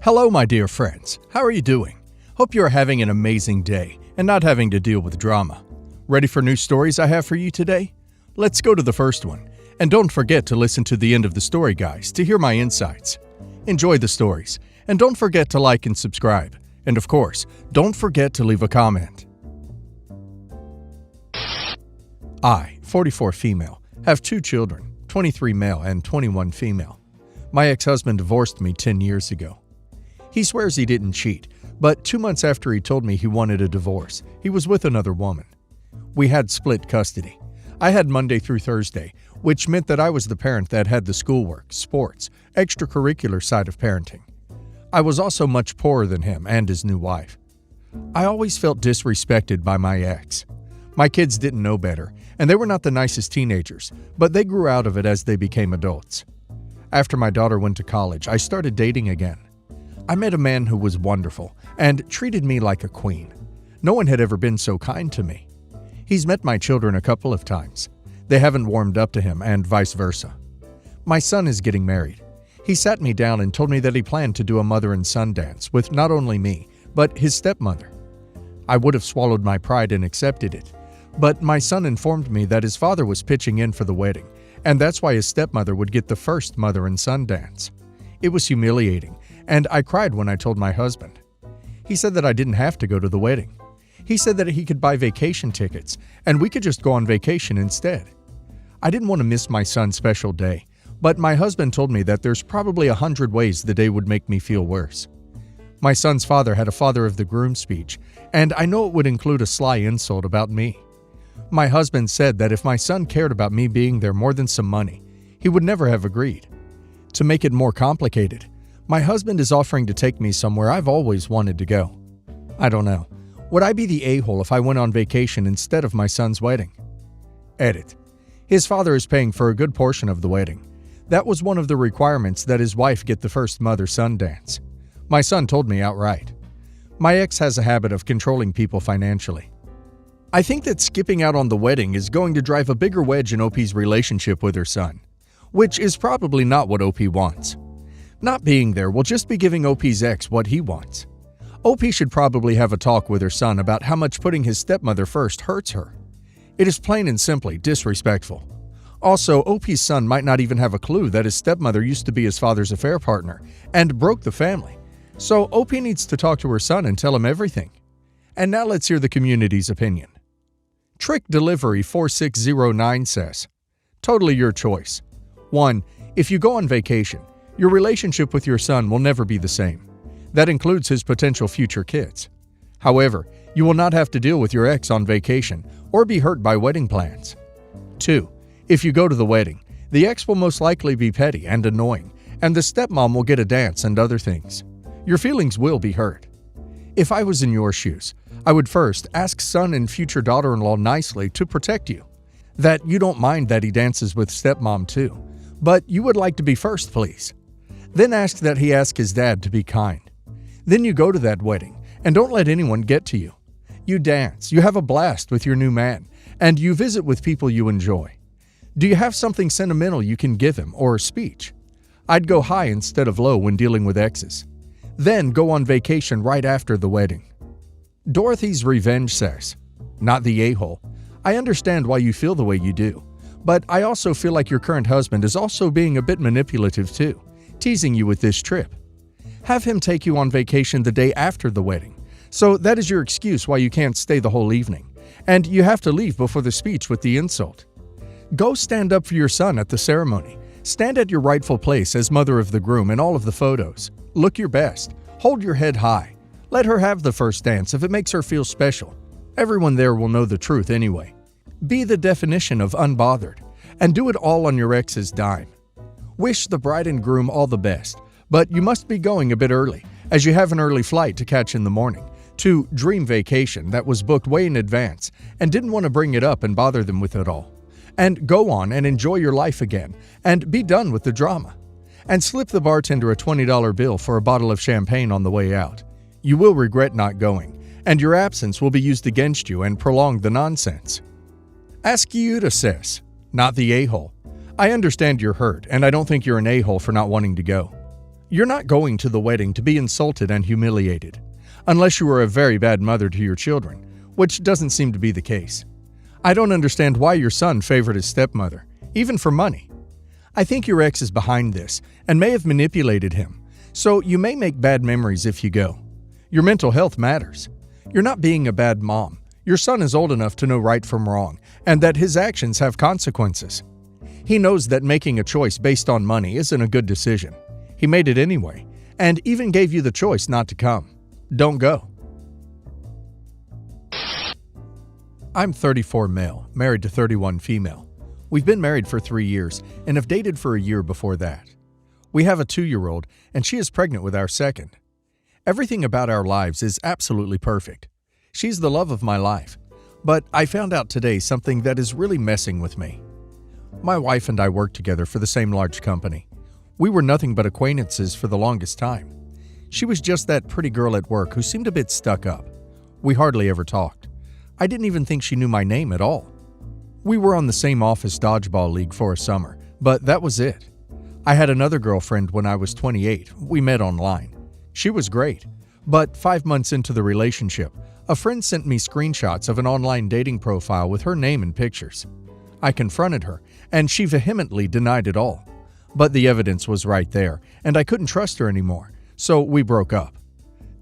Hello, my dear friends. How are you doing? Hope you are having an amazing day and not having to deal with drama. Ready for new stories I have for you today? Let's go to the first one. And don't forget to listen to the end of the story, guys, to hear my insights. Enjoy the stories. And don't forget to like and subscribe. And of course, don't forget to leave a comment. I, 44 female, have 2 children, 23 male and 21 female. My ex-husband divorced me 10 years ago. He swears he didn't cheat, but 2 months after he told me he wanted a divorce, he was with another woman. We had split custody. I had Monday through Thursday, which meant that I was the parent that had the schoolwork, sports, extracurricular side of parenting. I was also much poorer than him and his new wife. I always felt disrespected by my ex. My kids didn't know better, and they were not the nicest teenagers, but they grew out of it as they became adults. After my daughter went to college, I started dating again. I met a man who was wonderful and treated me like a queen. No one had ever been so kind to me. He's met my children a couple of times. They haven't warmed up to him and vice versa. My son is getting married. He sat me down and told me that he planned to do a mother and son dance with not only me, but his stepmother. I would have swallowed my pride and accepted it, but my son informed me that his father was pitching in for the wedding, and that's why his stepmother would get the first mother and son dance. It was humiliating, and I cried when I told my husband. He said that I didn't have to go to the wedding. He said that he could buy vacation tickets, and we could just go on vacation instead. I didn't want to miss my son's special day, but my husband told me that there's probably 100 ways the day would make me feel worse. My son's father had a father of the groom speech, and I know it would include a sly insult about me. My husband said that if my son cared about me being there more than some money, he would never have agreed. To make it more complicated, my husband is offering to take me somewhere I've always wanted to go. I don't know. Would I be the a-hole if I went on vacation instead of my son's wedding? Edit. His father is paying for a good portion of the wedding. That was one of the requirements that his wife get the first mother-son dance. My son told me outright. My ex has a habit of controlling people financially. I think that skipping out on the wedding is going to drive a bigger wedge in OP's relationship with her son, which is probably not what OP wants. Not being there will just be giving OP's ex what he wants. OP should probably have a talk with her son about how much putting his stepmother first hurts her. It is plain and simply disrespectful. Also, OP's son might not even have a clue that his stepmother used to be his father's affair partner and broke the family. So OP needs to talk to her son and tell him everything. And now let's hear the community's opinion. Trick Delivery 4609 says, totally your choice. 1. If you go on vacation, your relationship with your son will never be the same. That includes his potential future kids. However, you will not have to deal with your ex on vacation or be hurt by wedding plans. 2. If you go to the wedding, the ex will most likely be petty and annoying, and the stepmom will get a dance and other things. Your feelings will be hurt. If I was in your shoes, I would first ask son and future daughter-in-law nicely to protect you. That you don't mind that he dances with stepmom too, but you would like to be first, please. Then ask that he ask his dad to be kind. Then you go to that wedding, and don't let anyone get to you. You dance, you have a blast with your new man, and you visit with people you enjoy. Do you have something sentimental you can give him, or a speech? I'd go high instead of low when dealing with exes. Then go on vacation right after the wedding. Dorothy's Revenge says, not the a-hole. I understand why you feel the way you do, but I also feel like your current husband is also being a bit manipulative too, teasing you with this trip. Have him take you on vacation the day after the wedding, so that is your excuse why you can't stay the whole evening, and you have to leave before the speech with the insult. Go stand up for your son at the ceremony. Stand at your rightful place as mother of the groom in all of the photos. Look your best. Hold your head high. Let her have the first dance if it makes her feel special. Everyone there will know the truth anyway. Be the definition of unbothered, and do it all on your ex's dime. Wish the bride and groom all the best, but you must be going a bit early, as you have an early flight to catch in the morning, to Dream Vacation that was booked way in advance and didn't want to bring it up and bother them with it all. And go on and enjoy your life again, and be done with the drama. And slip the bartender a $20 bill for a bottle of champagne on the way out. You will regret not going, and your absence will be used against you and prolong the nonsense. Ask you to says, not the a-hole. I understand you're hurt, and I don't think you're an a-hole for not wanting to go. You're not going to the wedding to be insulted and humiliated, unless you are a very bad mother to your children, which doesn't seem to be the case. I don't understand why your son favored his stepmother, even for money. I think your ex is behind this and may have manipulated him, so you may make bad memories if you go. Your mental health matters. You're not being a bad mom. Your son is old enough to know right from wrong, and that his actions have consequences. He knows that making a choice based on money isn't a good decision. He made it anyway, and even gave you the choice not to come. Don't go. I'm 34 male, married to 31 female. We've been married for 3 years and have dated for a year before that. We have a 2-year-old, and she is pregnant with our second. Everything about our lives is absolutely perfect. She's the love of my life. But I found out today something that is really messing with me. My wife and I worked together for the same large company. We were nothing but acquaintances for the longest time. She was just that pretty girl at work who seemed a bit stuck up. We hardly ever talked. I didn't even think she knew my name at all. We were on the same office dodgeball league for a summer, but that was it. I had another girlfriend when I was 28. We met online. She was great, but 5 months into the relationship, a friend sent me screenshots of an online dating profile with her name and pictures. I confronted her, and she vehemently denied it all. But the evidence was right there, and I couldn't trust her anymore, so we broke up.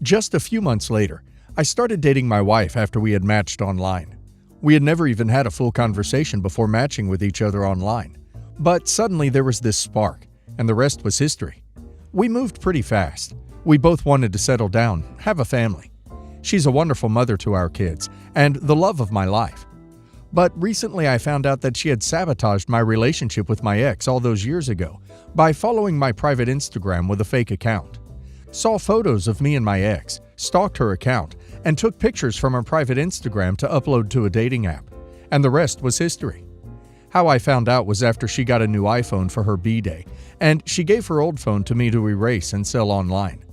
Just a few months later, I started dating my wife after we had matched online. We had never even had a full conversation before matching with each other online. But suddenly there was this spark, and the rest was history. We moved pretty fast. We both wanted to settle down, have a family. She's a wonderful mother to our kids, and the love of my life. But recently I found out that she had sabotaged my relationship with my ex all those years ago by following my private Instagram with a fake account. Saw photos of me and my ex, stalked her account, and took pictures from her private Instagram to upload to a dating app. And the rest was history. How I found out was after she got a new iPhone for her B-Day, and she gave her old phone to me to erase and sell online.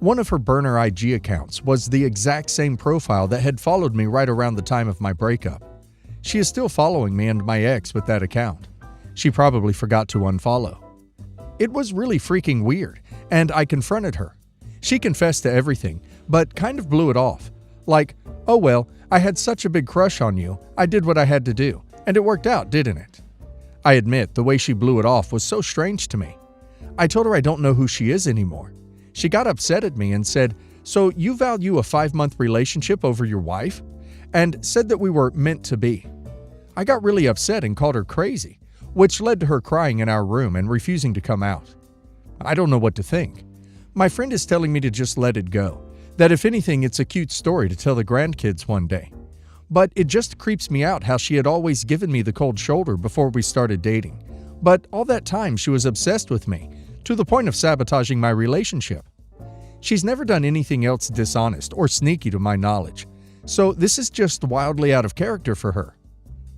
One of her burner IG accounts was the exact same profile that had followed me right around the time of my breakup. She is still following me and my ex with that account. She probably forgot to unfollow. It was really freaking weird, and I confronted her. She confessed to everything, but kind of blew it off. Like, oh well, I had such a big crush on you, I did what I had to do, and it worked out, didn't it? I admit, the way she blew it off was so strange to me. I told her I don't know who she is anymore. She got upset at me and said, "So you value a 5-month relationship over your wife?" and said that we were meant to be. I got really upset and called her crazy, which led to her crying in our room and refusing to come out. I don't know what to think. My friend is telling me to just let it go, that if anything it's a cute story to tell the grandkids one day. But it just creeps me out how she had always given me the cold shoulder before we started dating. But all that time she was obsessed with me, to the point of sabotaging my relationship. She's never done anything else dishonest or sneaky to my knowledge, so this is just wildly out of character for her.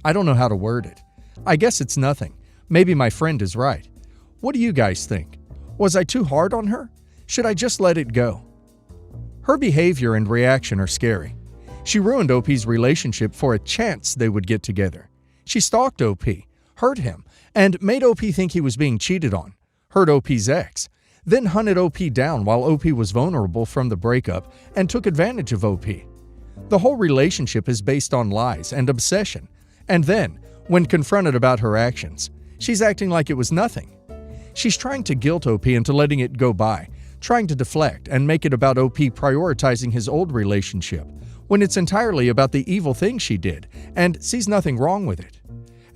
I don't know how to word it. I guess it's nothing. Maybe my friend is right. What do you guys think? Was I too hard on her? Should I just let it go? Her behavior and reaction are scary. She ruined OP's relationship for a chance they would get together. She stalked OP, hurt him, and made OP think he was being cheated on, hurt OP's ex, then hunted OP down while OP was vulnerable from the breakup and took advantage of OP. The whole relationship is based on lies and obsession, and then, when confronted about her actions, she's acting like it was nothing. She's trying to guilt OP into letting it go by, trying to deflect and make it about OP prioritizing his old relationship, when it's entirely about the evil thing she did, and sees nothing wrong with it.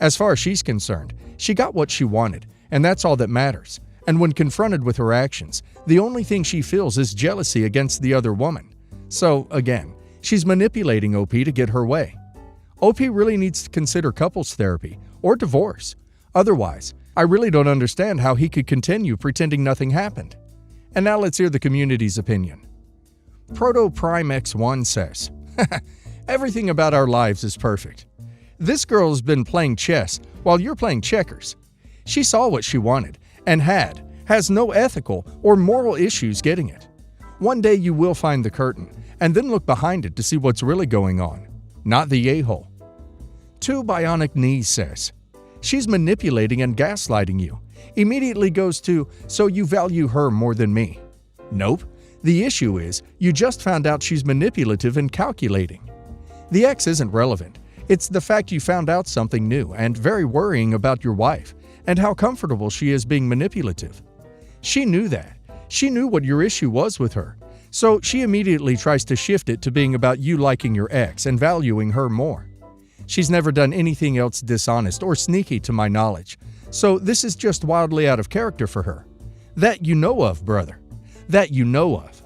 As far as she's concerned, she got what she wanted, and that's all that matters. And when confronted with her actions, the only thing she feels is jealousy against the other woman. So, again, she's manipulating OP to get her way. OP really needs to consider couples therapy or divorce. Otherwise, I really don't understand how he could continue pretending nothing happened. And now let's hear the community's opinion. Proto Prime X1 says, "Everything about our lives is perfect. This girl's been playing chess while you're playing checkers. She saw what she wanted and has no ethical or moral issues getting it. One day you will find the curtain and then look behind it to see what's really going on, not the a-hole." Two Bionic Knees says, "She's manipulating and gaslighting you. Immediately goes to, so you value her more than me. Nope. The issue is, you just found out she's manipulative and calculating. The ex isn't relevant. It's the fact you found out something new and very worrying about your wife and how comfortable she is being manipulative. She knew that. She knew what your issue was with her. So she immediately tries to shift it to being about you liking your ex and valuing her more. She's never done anything else dishonest or sneaky to my knowledge. So this is just wildly out of character for her. That you know of, brother. That you know of.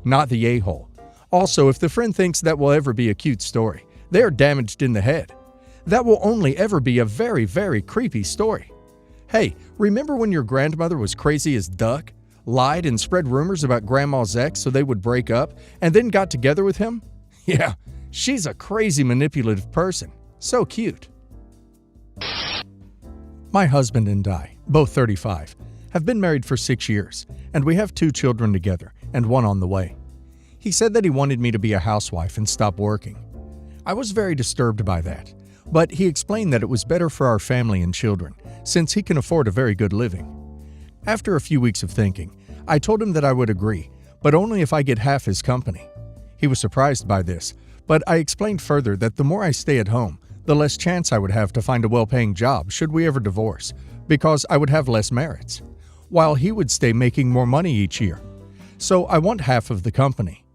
Not the a-hole. Also, if the friend thinks that will ever be a cute story, they are damaged in the head. That will only ever be a very, very creepy story. Hey, remember when your grandmother was crazy as duck, lied and spread rumors about grandma's ex so they would break up, and then got together with him? Yeah, she's a crazy manipulative person. So cute. My husband and I, both 35, have been married for 6 years, and we have 2 children together and one on the way. He said that he wanted me to be a housewife and stop working. I was very disturbed by that, but he explained that it was better for our family and children, since he can afford a very good living. After a few weeks of thinking, I told him that I would agree, but only if I get half his company. He was surprised by this, but I explained further that the more I stay at home, the less chance I would have to find a well-paying job should we ever divorce, because I would have less merits, while he would stay making more money each year. So I want half of the company.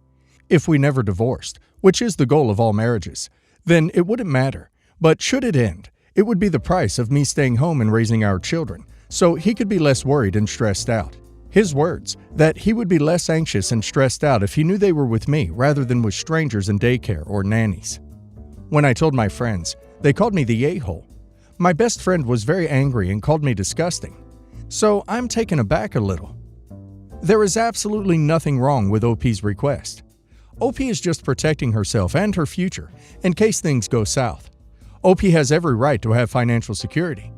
If we never divorced, which is the goal of all marriages, then it wouldn't matter. But should it end, it would be the price of me staying home and raising our children, so he could be less worried and stressed out. His words, that he would be less anxious and stressed out if he knew they were with me rather than with strangers in daycare or nannies. When I told my friends, they called me the a-hole. My best friend was very angry and called me disgusting. So I'm taken aback a little. There is absolutely nothing wrong with OP's request. OP is just protecting herself and her future in case things go south. OP has every right to have financial security.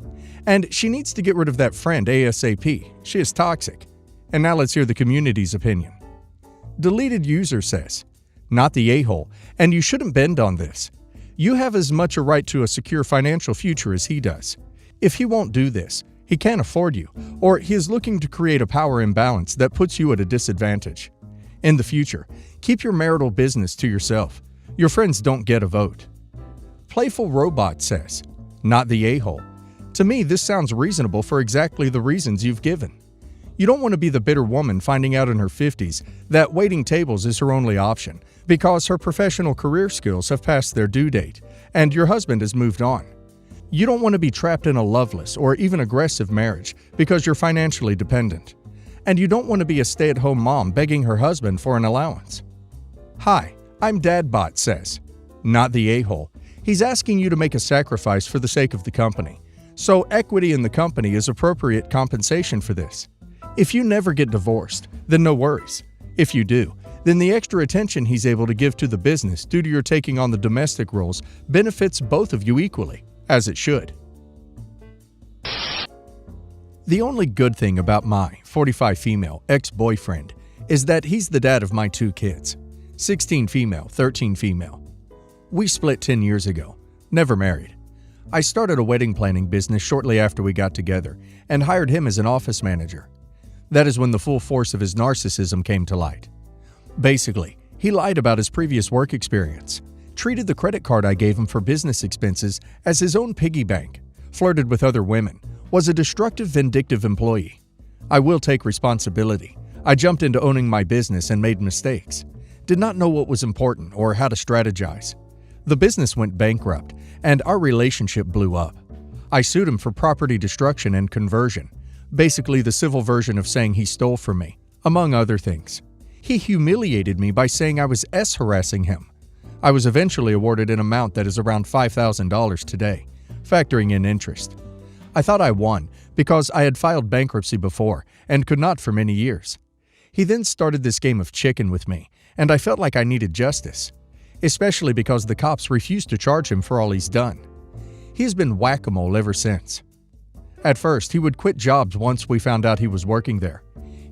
And she needs to get rid of that friend ASAP. She is toxic. And now let's hear the community's opinion. Deleted user says, not the a-hole, and you shouldn't bend on this. You have as much a right to a secure financial future as he does. If he won't do this, he can't afford you, or he is looking to create a power imbalance that puts you at a disadvantage. In the future, keep your marital business to yourself. Your friends don't get a vote. Playful Robot says, not the a-hole. To me, this sounds reasonable for exactly the reasons you've given. You don't want to be the bitter woman finding out in her 50s that waiting tables is her only option because her professional career skills have passed their due date and your husband has moved on. You don't want to be trapped in a loveless or even aggressive marriage because you're financially dependent. And you don't want to be a stay-at-home mom begging her husband for an allowance. Hi, I'm Dadbot says, not the a-hole. He's asking you to make a sacrifice for the sake of the company. So equity in the company is appropriate compensation for this. If you never get divorced, then no worries. If you do, then the extra attention he's able to give to the business due to your taking on the domestic roles benefits both of you equally, as it should. The only good thing about my 45 female ex-boyfriend is that he's the dad of my 2 kids, 16 female, 13 female. We split 10 years ago, never married. I started a wedding planning business shortly after we got together and hired him as an office manager. That is when the full force of his narcissism came to light. Basically, he lied about his previous work experience, treated the credit card I gave him for business expenses as his own piggy bank, flirted with other women, was a destructive, vindictive employee. I will take responsibility. I jumped into owning my business and made mistakes. Did not know what was important or how to strategize. The business went bankrupt, and our relationship blew up. I sued him for property destruction and conversion, basically the civil version of saying he stole from me, among other things. He humiliated me by saying I was harassing him. I was eventually awarded an amount that is around $5,000 today, factoring in interest. I thought I won because I had filed bankruptcy before and could not for many years. He then started this game of chicken with me, and I felt like I needed justice, especially because the cops refused to charge him for all he's done. He has been whack-a-mole ever since. At first, he would quit jobs once we found out he was working there.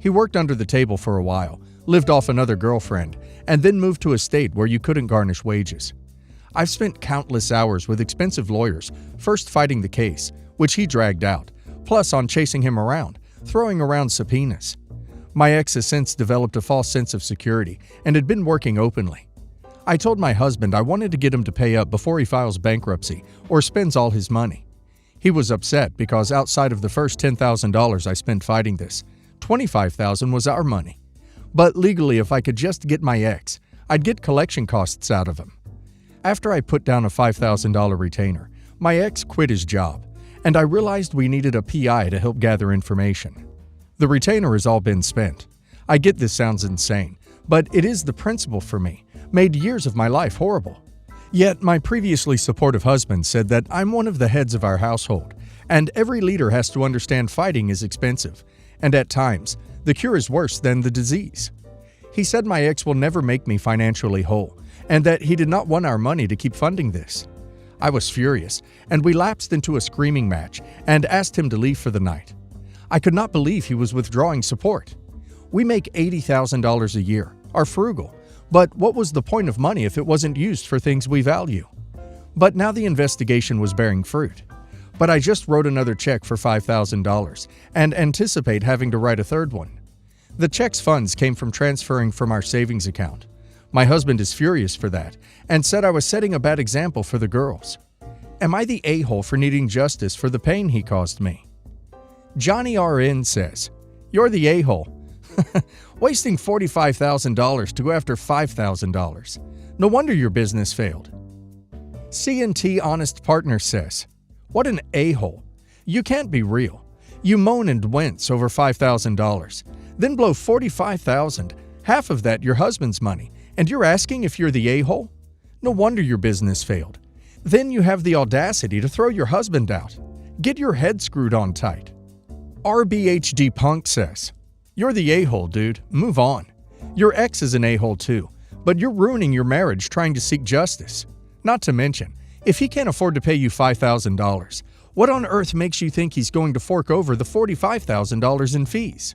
He worked under the table for a while, lived off another girlfriend, and then moved to a state where you couldn't garnish wages. I've spent countless hours with expensive lawyers, first fighting the case, which he dragged out, plus on chasing him around, throwing around subpoenas. My ex has since developed a false sense of security and had been working openly. I told my husband I wanted to get him to pay up before he files bankruptcy or spends all his money. He was upset because outside of the first $10,000 I spent fighting this, $25,000 was our money. But legally, if I could just get my ex, I'd get collection costs out of him. After I put down a $5,000 retainer, my ex quit his job, and I realized we needed a PI to help gather information. The retainer has all been spent. I get this sounds insane, but it is the principle for me, made years of my life horrible. Yet my previously supportive husband said that I'm one of the heads of our household, and every leader has to understand fighting is expensive, and at times, the cure is worse than the disease. He said my ex will never make me financially whole, and that he did not want our money to keep funding this. I was furious, and we lapsed into a screaming match and asked him to leave for the night. I could not believe he was withdrawing support. We make $80,000 a year, are frugal, but what was the point of money if it wasn't used for things we value? But now the investigation was bearing fruit. But I just wrote another check for $5,000 and anticipate having to write a third one. The check's funds came from transferring from our savings account. My husband is furious for that and said I was setting a bad example for the girls. Am I the a-hole for needing justice for the pain he caused me? Johnny RN says, "You're the a-hole. Wasting $45,000 to go after $5,000. No wonder your business failed." C&T Honest Partner says, "What an a-hole. You can't be real. You moan and wince over $5,000, then blow $45,000, half of that your husband's money, and you're asking if you're the a-hole? No wonder your business failed. Then you have the audacity to throw your husband out. Get your head screwed on tight." RBHD Punk says, "You're the a-hole, dude. Move on. Your ex is an a-hole too, but you're ruining your marriage trying to seek justice. Not to mention, if he can't afford to pay you $5,000, what on earth makes you think he's going to fork over the $45,000 in fees?"